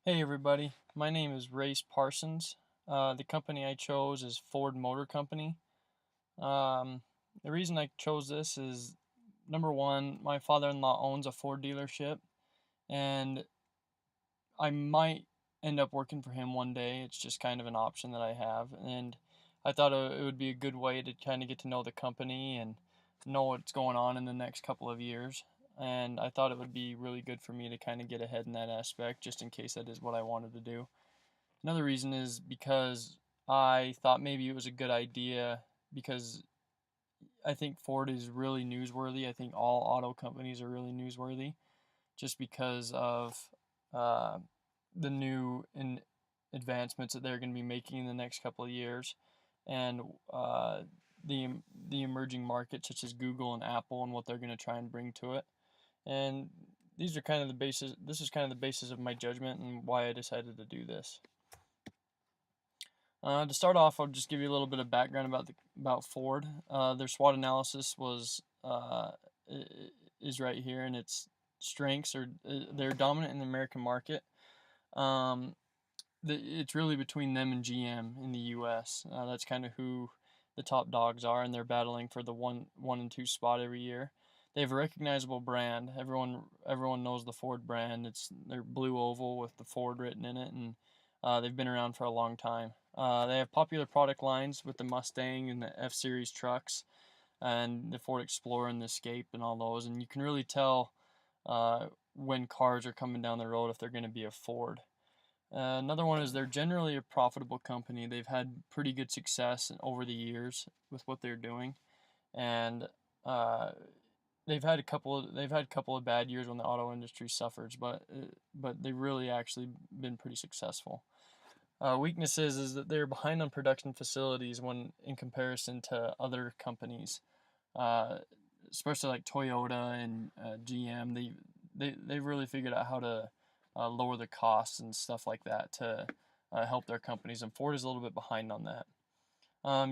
Hey everybody, my name is Race Parsons. The company I chose is Ford Motor Company. Um, the reason I chose this is number one, my father-in-law owns a Ford dealership, and I might end up working for him one day. It's just kind of an option that I have, and I thought it would be a good way to kind of get to know the company and know what's going on in the next couple of years. And I thought it would be really good for me to kind of get ahead in that aspect, just in case that is what I wanted to do. Another reason is because I thought maybe it was a good idea because I think Ford is really newsworthy. I think all auto companies are really newsworthy just because of uh, the new advancements that they're going to be making in the next couple of years, and the emerging markets such as Google and Apple and what they're going to try and bring to it. And these are kind of the basis. This is kind of the basis of my judgment and why I decided to do this. To start off, I'll just give you a little bit of background about Ford. Their SWOT analysis is right here, and its strengths are they're dominant in the American market. Um, it's really between them and GM in the U.S. That's kind of who the top dogs are, and they're battling for the one and two spot every year. They have a recognizable brand. Everyone knows the Ford brand. It's their blue oval with the Ford written in it, and they've been around for a long time. They have popular product lines with the Mustang and the F Series trucks, and the Ford Explorer and the Escape and all those. And you can really tell when cars are coming down the road if they're going to be a Ford. Another one is they're generally a profitable company. They've had pretty good success over the years with what they're doing, and uh, they've had a couple of bad years when the auto industry suffers, but they've really actually been pretty successful. Weaknesses is that they're behind on production facilities when in comparison to other companies, uh, especially like Toyota and GM. They've really figured out how to lower the costs and stuff like that to help their companies, and Ford is a little bit behind on that.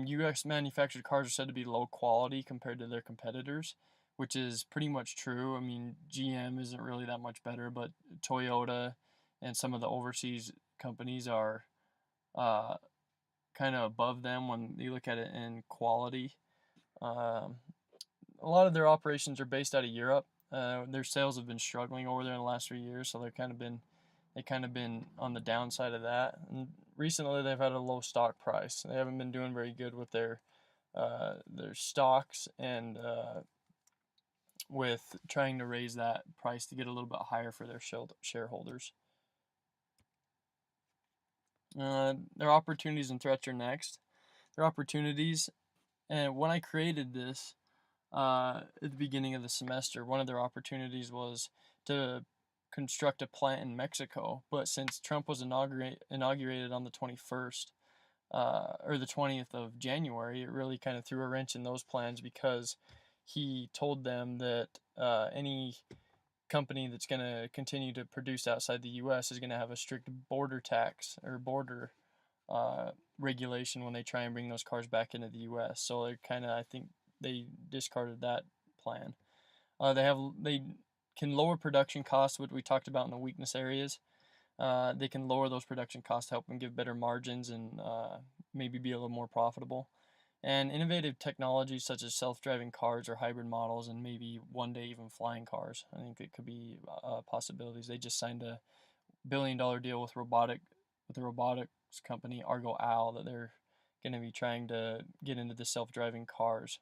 U.S. manufactured cars are said to be low quality compared to their competitors, which is pretty much true. I mean, GM isn't really that much better, but Toyota and some of the overseas companies are uh, kind of above them when you look at it in quality. Um, a lot of their operations are based out of Europe. Their sales have been struggling over there in the last 3 years, so they kind of been on the downside of that. And recently, they've had a low stock price. They haven't been doing very good with their stocks and with trying to raise that price to get a little bit higher for their shareholders. Their opportunities and threats are next. Their opportunities, and when I created this, at the beginning of the semester, one of their opportunities was to construct a plant in Mexico. But since Trump was inaugurated on the 21st or the 20th of January, it really kind of threw a wrench in those plans because he told them that any company that's going to continue to produce outside the U.S. is going to have a strict border tax or border regulation when they try and bring those cars back into the U.S. So they're kind of, I think, they discarded that plan. They can lower production costs, which we talked about in the weakness areas. They can lower those production costs, help them give better margins, and maybe be a little more profitable. And innovative technologies such as self-driving cars or hybrid models, and maybe one day even flying cars. I think it could be possibilities. They just signed a billion-dollar deal with a robotics company Argo Owl that they're going to be trying to get into the self-driving cars.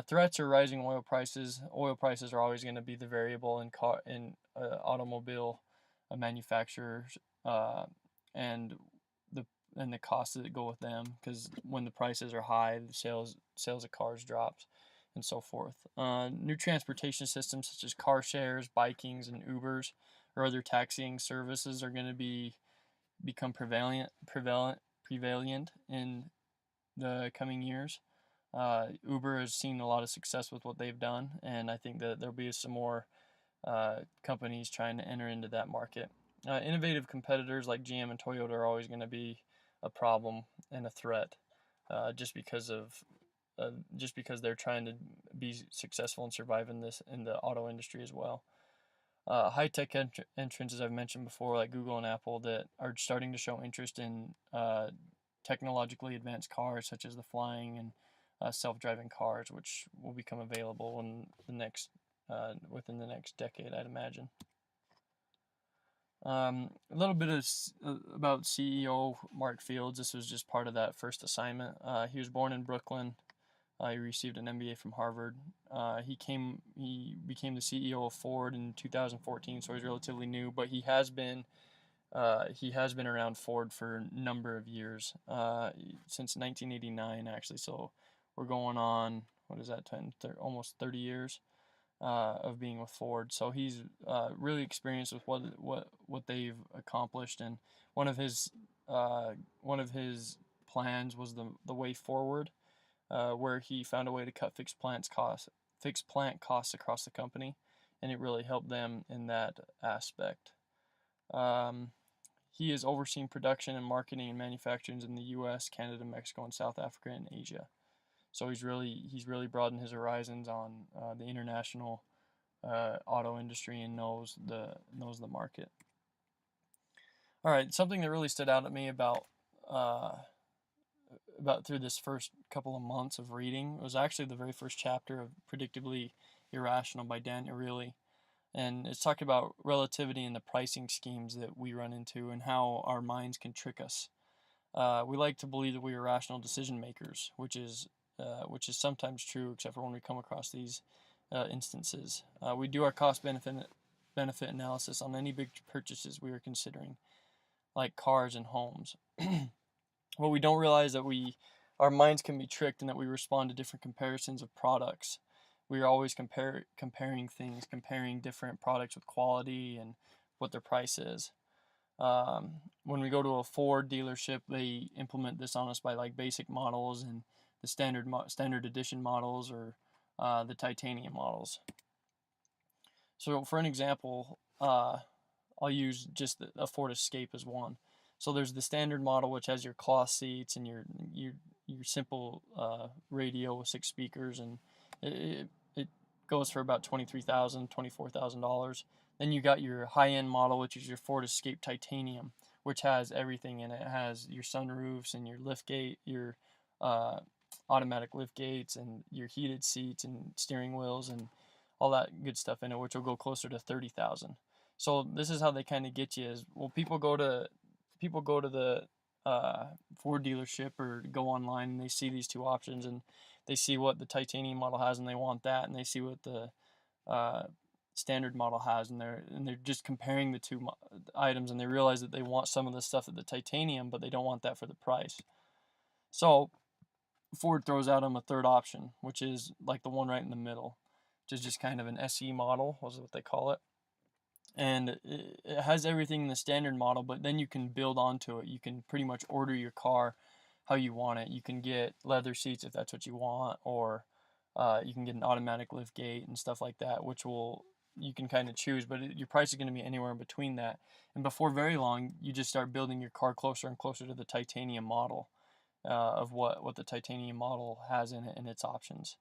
Threats are rising oil prices. Oil prices are always going to be the variable in automobile manufacturers, and the and the costs that go with them. Because when the prices are high, the sales of cars drops, and so forth. New transportation systems such as car shares, bikings, and Ubers or other taxiing services are going to become prevalent in the coming years. Uber has seen a lot of success with what they've done, and I think that there'll be some more companies trying to enter into that market. Innovative competitors like GM and Toyota are always going to be a problem and a threat, just because they're trying to be successful and survive in the auto industry as well. high-tech entrants, as I've mentioned before, like Google and Apple, that are starting to show interest in technologically advanced cars, such as the flying and self-driving cars, which will become available in the next within the next decade, I'd imagine. A little bit about CEO Mark Fields. This was just part of that first assignment. He was born in Brooklyn. He received an MBA from Harvard. He became the CEO of Ford in 2014, so he's relatively new. But he has been around Ford for a number of years, since 1989 actually. So we're going on, what is that, almost 30 years of being with Ford. So he's really experienced with what they've accomplished. And one of his plans was the way forward, where he found a way to cut fixed plant costs across the company, and it really helped them in that aspect. He has overseen production and marketing and manufacturing in the U.S., Canada, Mexico, and South Africa, and Asia. So he's really broadened his horizons on the international auto industry and knows the market. All right, something that really stood out at me about through this first couple of months of reading was actually the very first chapter of Predictably Irrational by Dan Ariely. And it's talking about relativity and the pricing schemes that we run into and how our minds can trick us. We like to believe that we are rational decision makers, which is sometimes true, except for when we come across these instances. We do our cost-benefit analysis on any big purchases we are considering, like cars and homes. What we don't realize that our minds can be tricked and that we respond to different comparisons of products. We are always comparing things, comparing different products with quality and what their price is. When we go to a Ford dealership, they implement this on us by like basic models and the standard edition models, or the titanium models. So for an example, I'll use just a Ford Escape as one. So there's the standard model, which has your cloth seats and your simple radio with 6 speakers, and it goes for about $23,000, $24,000. Then you got your high-end model, which is your Ford Escape Titanium, which has everything in it. It has your sunroofs and your liftgate, your automatic lift gates, and your heated seats and steering wheels and all that good stuff in it, which will go closer to $30,000. So this is how they kind of get you. Is, well, people go to the Ford dealership or go online and they see these two options and they see what the titanium model has and they want that, and they see what the standard model has, and they're just comparing the two items, and they realize that they want some of the stuff at the titanium, but they don't want that for the price. So Ford throws out them a third option, which is like the one right in the middle, which is just kind of an SE model, was what they call it. And it has everything in the standard model, but then you can build onto it. You can pretty much order your car how you want it. You can get leather seats if that's what you want, or you can get an automatic lift gate and stuff like that, which you can kind of choose, but your price is going to be anywhere in between that. And before very long, you just start building your car closer and closer to the titanium model, of what the titanium model has in it and its options.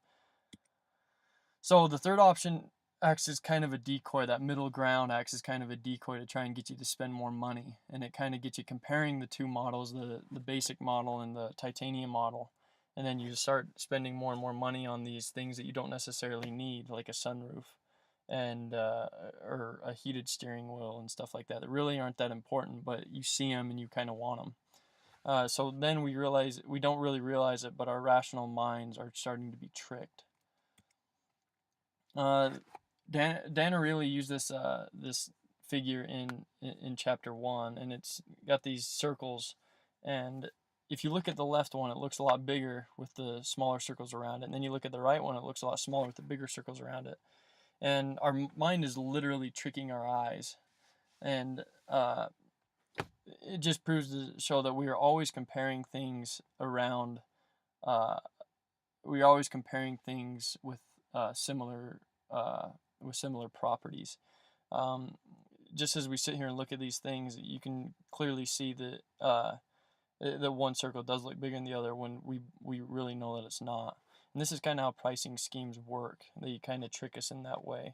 So the third option acts as kind of a decoy. That middle ground acts as kind of a decoy to try and get you to spend more money, and it kind of gets you comparing the two models, the basic model and the titanium model, and then you start spending more and more money on these things that you don't necessarily need, like a sunroof and or a heated steering wheel and stuff like that that really aren't that important, but you see them and you kind of want them. So then we don't really realize it, but our rational minds are starting to be tricked. Dan Ariely used this figure in chapter 1, and it's got these circles, and if you look at the left one, it looks a lot bigger with the smaller circles around it, and then you look at the right one, it looks a lot smaller with the bigger circles around it. And our mind is literally tricking our eyes, and it just proves to show that we are always comparing things around. We're always comparing things with similar properties. Just as we sit here and look at these things, you can clearly see that one circle does look bigger than the other when we really know that it's not. And this is kind of how pricing schemes work. They kind of trick us in that way.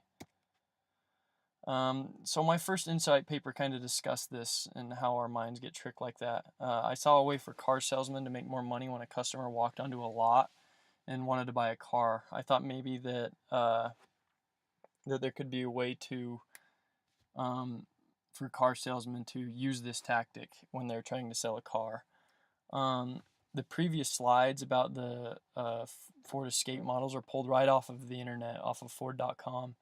So my first insight paper kind of discussed this and how our minds get tricked like that. I saw a way for car salesmen to make more money when a customer walked onto a lot and wanted to buy a car. I thought maybe that there could be a way to um, for car salesmen to use this tactic when they're trying to sell a car. Um, the previous slides about the Ford Escape models are pulled right off of the internet, off of Ford.com,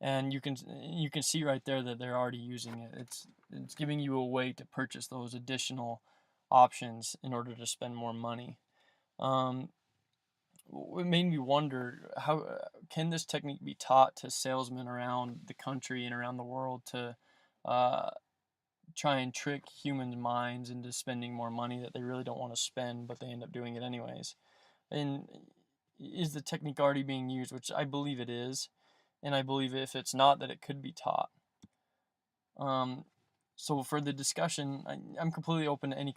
and you can see right there that they're already using it. It's giving you a way to purchase those additional options in order to spend more money. Um, it made me wonder how can this technique be taught to salesmen around the country and around the world to uh, try and trick humans' minds into spending more money that they really don't want to spend, but they end up doing it anyways. And is the technique already being used? Which I believe it is, and I believe if it's not, that it could be taught. Um, so for the discussion, I'm completely open to any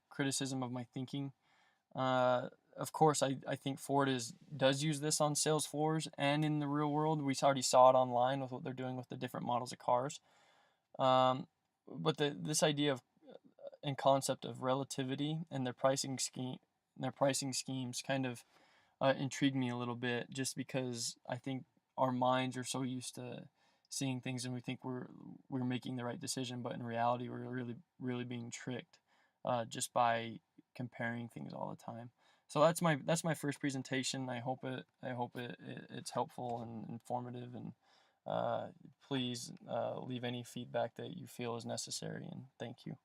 criticism of my thinking. Uh, of course, I think Ford does use this on sales floors and in the real world. We already saw it online with what they're doing with the different models of cars. Um, but this idea of and concept of relativity and their pricing schemes kind of intrigued me a little bit, just because I think our minds are so used to seeing things and we think we're making the right decision, but in reality we're really being tricked just by comparing things all the time. So that's my first presentation. I hope it's helpful and informative, and please leave any feedback that you feel is necessary, and thank you.